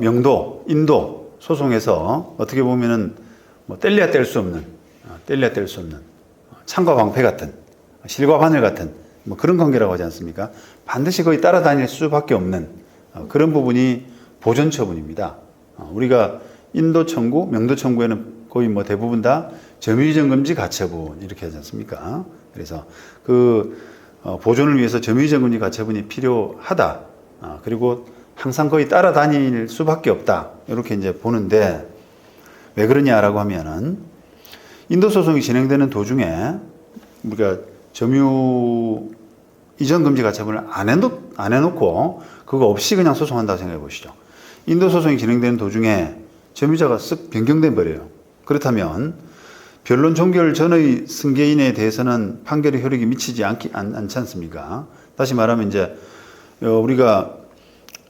명도, 인도 소송에서 어떻게 보면은 뭐 뗄래야 뗄 수 없는, 창과 방패 같은, 실과 바늘 같은 뭐 그런 관계라고 하지 않습니까? 반드시 거의 따라다닐 수밖에 없는 그런 부분이 보존 처분입니다. 우리가 인도 청구, 명도 청구에는 거의 뭐 대부분 다 점유이전 금지 가처분 이렇게 하지 않습니까? 그래서 그 보존을 위해서 점유이전 금지 가처분이 필요하다. 그리고 항상 거의 따라다닐 수밖에 없다. 이렇게 이제 보는데 왜 그러냐라고 하면은 인도 소송이 진행되는 도중에 우리가 점유 이전 금지 가처분을 안 해놓고 그거 없이 그냥 소송한다고 생각해 보시죠. 인도 소송이 진행되는 도중에 점유자가 쓱 변경돼 버려요. 그렇다면 변론 종결 전의 승계인에 대해서는 판결의 효력이 미치지 않지 않습니까? 다시 말하면 이제 우리가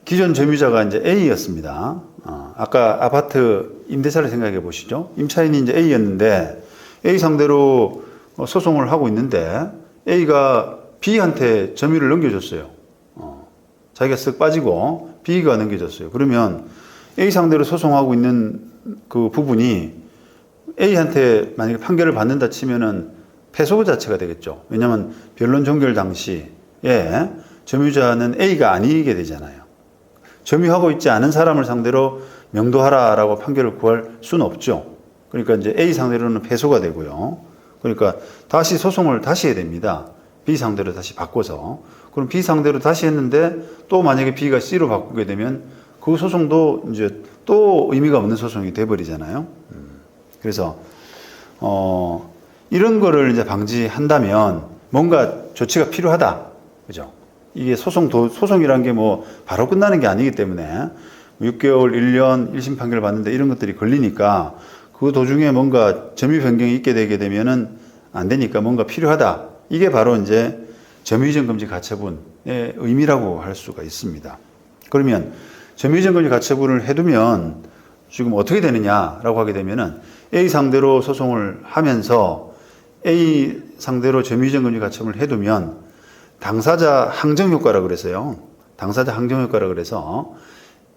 기존 점유자가 이제 A였습니다. 아까 아파트 임대차를 생각해 보시죠. 임차인이 이제 A였는데 A 상대로 소송을 하고 있는데 A가 B한테 점유를 넘겨줬어요. 자기가 쓱 빠지고 B가 넘겨줬어요. 그러면 A 상대로 소송하고 있는 그 부분이 A한테 만약에 판결을 받는다 치면은 패소 자체가 되겠죠. 왜냐하면 변론 종결 당시에 점유자는 A가 아니게 되잖아요. 점유하고 있지 않은 사람을 상대로 명도하라라고 판결을 구할 수는 없죠. 그러니까 이제 A 상대로는 패소가 되고요. 그러니까 다시 소송을 다시 해야 됩니다. B 상대로 다시 바꿔서. 그럼 B 상대로 다시 했는데 또 만약에 B가 C로 바꾸게 되면 그 소송도 이제 또 의미가 없는 소송이 돼버리잖아요. 그래서 이런 거를 이제 방지한다면 뭔가 조치가 필요하다. 그죠? 이게 소송이란 게 뭐 바로 끝나는 게 아니기 때문에 6개월, 1년 1심 판결을 받는데 이런 것들이 걸리니까 그 도중에 뭔가 점유 변경이 있게 되게 되면은 안 되니까 뭔가 필요하다. 이게 바로 이제 점유이전 금지 가처분의 의미라고 할 수가 있습니다. 그러면 점유이전 금지 가처분을 해두면 지금 어떻게 되느냐라고 하게 되면은 A 상대로 소송을 하면서 A 상대로 점유이전 금지 가처분을 해두면 당사자 항정 효과라 그래서요. 당사자 항정 효과라 그래서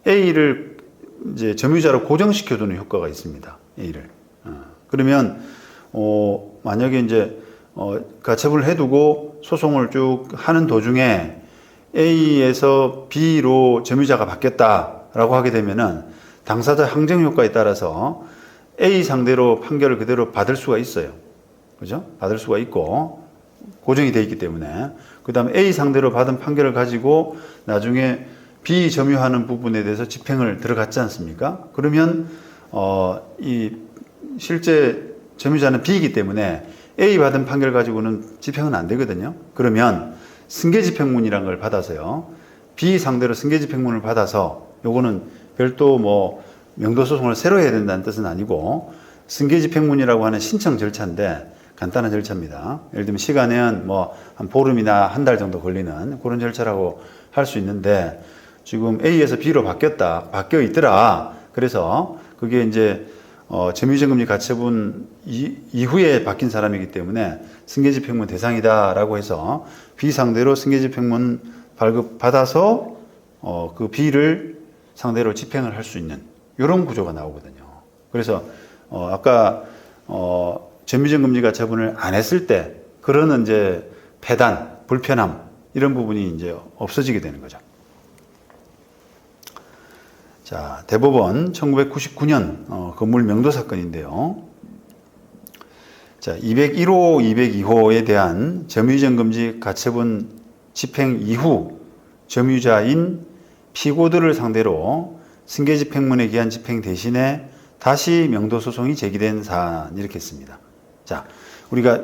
A를 이제 점유자로 고정시켜 두는 효과가 있습니다. A를. 그러면 만약에 이제 가처분을 해두고 소송을 쭉 하는 도중에 A에서 B로 점유자가 바뀌었다라고 하게 되면은 당사자 항정 효과에 따라서 A 상대로 판결을 그대로 받을 수가 있어요. 그죠? 받을 수가 있고 고정이 되어 있기 때문에 그 다음에 A 상대로 받은 판결을 가지고 나중에 B 점유하는 부분에 대해서 집행을 들어갔지 않습니까? 그러면 이 실제 점유자는 B이기 때문에 A 받은 판결 가지고는 집행은 안 되거든요. 그러면 승계집행문이라는 걸 받아서요. B 상대로 승계집행문을 받아서 요거는 별도 뭐 명도소송을 새로 해야 된다는 뜻은 아니고 승계집행문이라고 하는 신청 절차인데 간단한 절차입니다. 예를 들면 시간은 뭐 한 보름이나 한 달 정도 걸리는 그런 절차라고 할 수 있는데 지금 A에서 B로 바뀌어 있더라. 그래서 그게 이제 점유이전 금지 가처분 이후에 바뀐 사람이기 때문에 승계집행문 대상이다라고 해서 B 상대로 승계집행문 발급받아서 그 B를 상대로 집행을 할 수 있는 이런 구조가 나오거든요. 그래서 아까 점유이전 금지 가처분을 안 했을 때 그런 이제 폐단, 불편함 이런 부분이 이제 없어지게 되는 거죠. 자, 대법원 1999년 건물 명도 사건인데요. 자, 201호, 202호에 대한 점유이전 금지 가처분 집행 이후 점유자인 피고들을 상대로 승계집행문에 기한 집행 대신에 다시 명도소송이 제기된 사안 이렇게 했습니다. 자, 우리가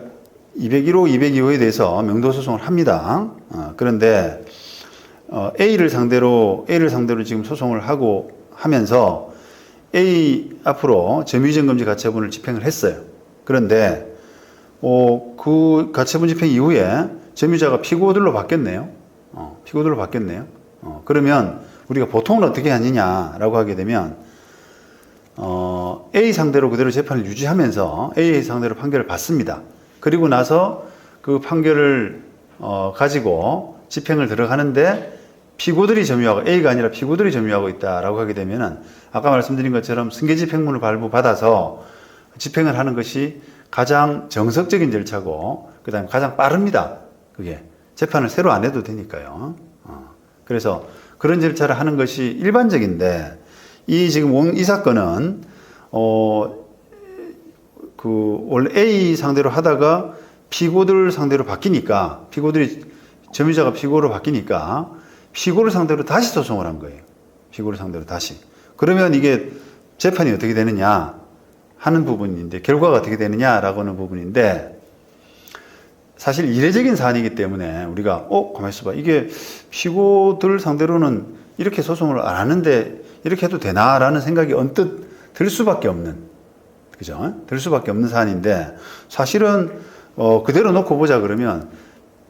201호, 202호에 대해서 명도소송을 합니다. 그런데 A를 상대로 지금 소송을 하면서 A 앞으로 점유이전 금지 가처분을 집행을 했어요. 그런데 그 가처분 집행 이후에 점유자가 피고들로 바뀌었네요. 피고들로 바뀌었네요. 그러면 우리가 보통은 어떻게 하느냐라고 하게 되면 A 상대로 그대로 재판을 유지하면서 A 상대로 판결을 받습니다. 그리고 나서 그 판결을 가지고 집행을 들어가는데 피고들이 점유하고 A가 아니라 피고들이 점유하고 있다라고 하게 되면은 아까 말씀드린 것처럼 승계집행문을 발부받아서 집행을 하는 것이 가장 정석적인 절차고 그다음에 가장 빠릅니다. 그게 재판을 새로 안 해도 되니까요. 그래서 그런 절차를 하는 것이 일반적인데 지금 이 사건은 원래 A 상대로 하다가 피고들 상대로 바뀌니까 점유자가 피고로 바뀌니까 피고를 상대로 다시 소송을 한 거예요. 피고를 상대로 다시. 그러면 이게 재판이 어떻게 되느냐 하는 부분인데 결과가 어떻게 되느냐라고 하는 부분인데 사실 이례적인 사안이기 때문에 우리가 가만히 있어봐. 이게 피고들 상대로는 이렇게 소송을 안 하는데 이렇게 해도 되나라는 생각이 언뜻 들 수밖에 없는 그죠? 들 수밖에 없는 사안인데 사실은 그대로 놓고 보자 그러면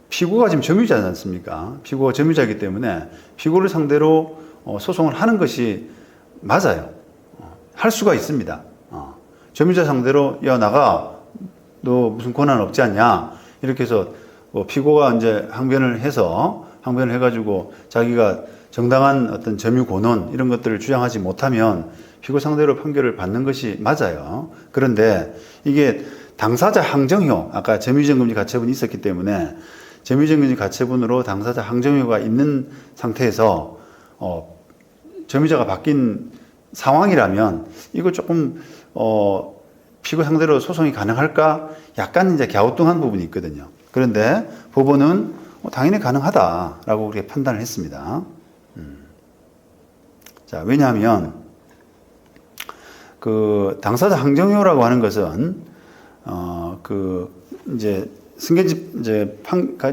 피고가 지금 점유자지 않습니까? 피고가 점유자이기 때문에 피고를 상대로 소송을 하는 것이 맞아요. 할 수가 있습니다. 점유자 상대로 야 나가 너 무슨 권한 없지 않냐 이렇게 해서 피고가 이제 항변을 해가지고 자기가 정당한 어떤 점유 권한 이런 것들을 주장하지 못하면 피고 상대로 판결을 받는 것이 맞아요. 그런데 이게 당사자 항정효 아까 점유정금지 가처분이 있었기 때문에 점유정금지 가처분으로 당사자 항정효가 있는 상태에서 점유자가 바뀐 상황이라면 이거 조금 피고 상대로 소송이 가능할까? 약간 이제 갸우뚱한 부분이 있거든요. 그런데 법원은 당연히 가능하다라고 그렇게 판단을 했습니다. 자, 왜냐하면 그 당사자 항정효라고 하는 것은 이제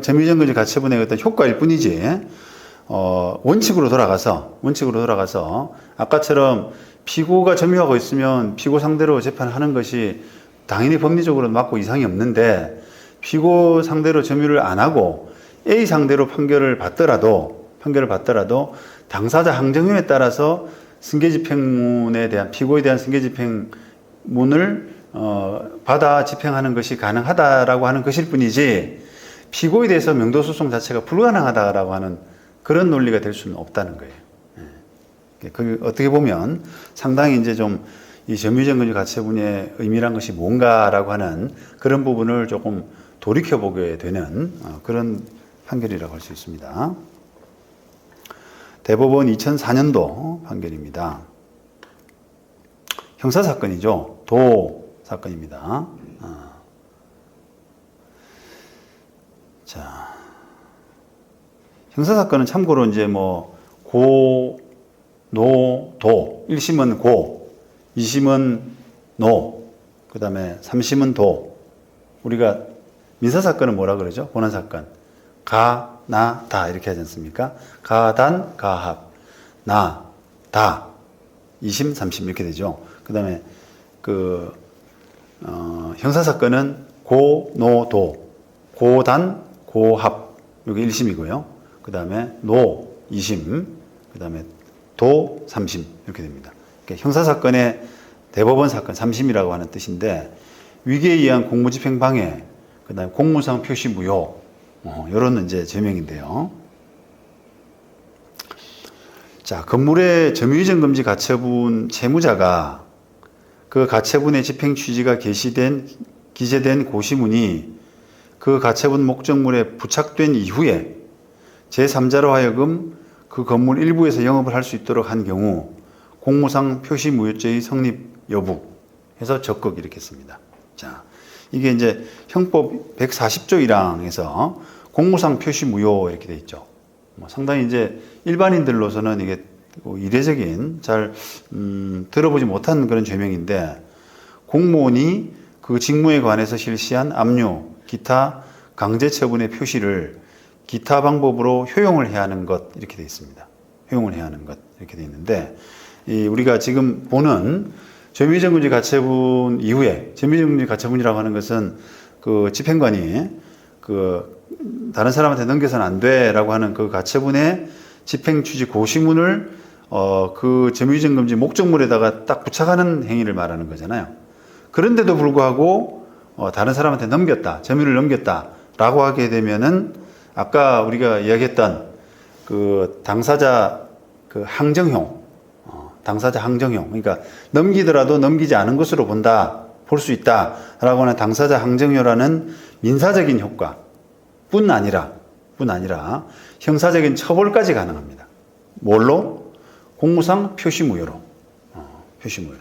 점유정금지 가처분의 어떤 효과일 뿐이지 원칙으로 돌아가서 아까처럼 피고가 점유하고 있으면 피고 상대로 재판하는 것이 당연히 법리적으로는 맞고 이상이 없는데 피고 상대로 점유를 안 하고 A 상대로 판결을 받더라도 당사자 항정효에 따라서 승계집행문에 대한 피고에 대한 승계집행문을 받아 집행하는 것이 가능하다라고 하는 것일 뿐이지 피고에 대해서 명도소송 자체가 불가능하다라고 하는 그런 논리가 될 수는 없다는 거예요. 그 어떻게 보면 상당히 이제 좀 이 점유정금지 가처분의 의미란 것이 뭔가라고 하는 그런 부분을 조금 돌이켜보게 되는 그런 판결이라고 할 수 있습니다. 대법원 2004년도 판결입니다. 형사사건이죠. 도 사건입니다. 자, 형사사건은 참고로 이제 고, 노, 도. 1심은 고, 2심은 노, 그 다음에 3심은 도. 우리가 민사사건은 뭐라 그러죠? 고난사건. 가, 나, 다 이렇게 하지 않습니까? 가단, 가합, 나, 다. 2심, 3심 이렇게 되죠. 그 다음에 형사사건은 고, 노, 도. 고단, 고합. 이게 1심이고요. 그 다음에 노, 2심. 그 다음에 도, 3심 이렇게 됩니다. 그러니까 형사사건의 대법원 사건 3심이라고 하는 뜻인데 위계에 의한 공무집행 방해, 그 다음에 공무상 표시 무효 이런 이제 제명인데요. 자, 건물의 점유이전금지 가처분 채무자가 그 가처분의 집행 취지가 기재된 고시문이 그 가처분 목적물에 부착된 이후에 제3자로 하여금 그 건물 일부에서 영업을 할 수 있도록 한 경우 공무상 표시 무효죄의 성립 여부 해서 적극 이렇게 씁니다. 자, 이게 이제 형법 140조 1항에서 공무상 표시 무효 이렇게 돼 있죠. 상당히 이제 일반인들로서는 이게 이례적인 잘 들어보지 못한 그런 죄명인데 공무원이 그 직무에 관해서 실시한 압류, 기타 강제 처분의 표시를 기타 방법으로 효용을 해야 하는 것 이렇게 돼 있습니다. 효용을 해야 하는 것 이렇게 돼 있는데 우리가 지금 보는 점유이전금지 가처분 이후에 점유이전금지 가처분이라고 하는 것은 그 집행관이 그 다른 사람한테 넘겨서는 안 돼라고 하는 그 가처분의 집행 취지 고시문을 그 점유이전금지 목적물에다가 딱 부착하는 행위를 말하는 거잖아요. 그런데도 불구하고 다른 사람한테 넘겼다, 점유를 넘겼다라고 하게 되면은 아까 우리가 이야기했던 그 당사자 그 항정형, 당사자 항정형, 그러니까 넘기더라도 넘기지 않은 것으로 본다, 볼 수 있다라고 하는 당사자 항정효라는 민사적인 효과뿐 아니라 형사적인 처벌까지 가능합니다. 뭘로? 공무상 표시무효로. 표시무효로.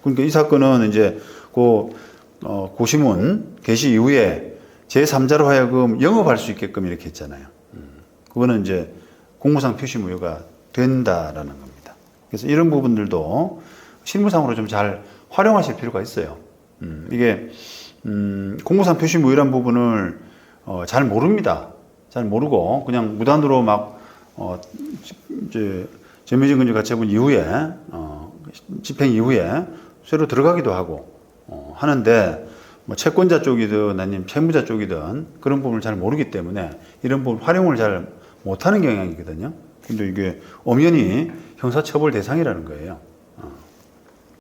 그러니까 이 사건은 이제 고시문 개시 이후에 제3자로 하여금 영업할 수 있게끔 이렇게 했잖아요. 그거는 이제 공무상 표시무효가 된다라는 겁니다. 그래서 이런 부분들도 실무상으로 좀 잘 활용하실 필요가 있어요. 이게 공무상 표시무효란 부분을 잘 모릅니다. 잘 모르고 그냥 무단으로 막 이제 전매증권자 가처분 이후에 집행 이후에 새로 들어가기도 하고 하는데 뭐 채권자 쪽이든 아니면 채무자 쪽이든 그런 부분을 잘 모르기 때문에 이런 부분 활용을 잘 못하는 경향이거든요. 근데 이게 엄연히 형사처벌 대상이라는 거예요.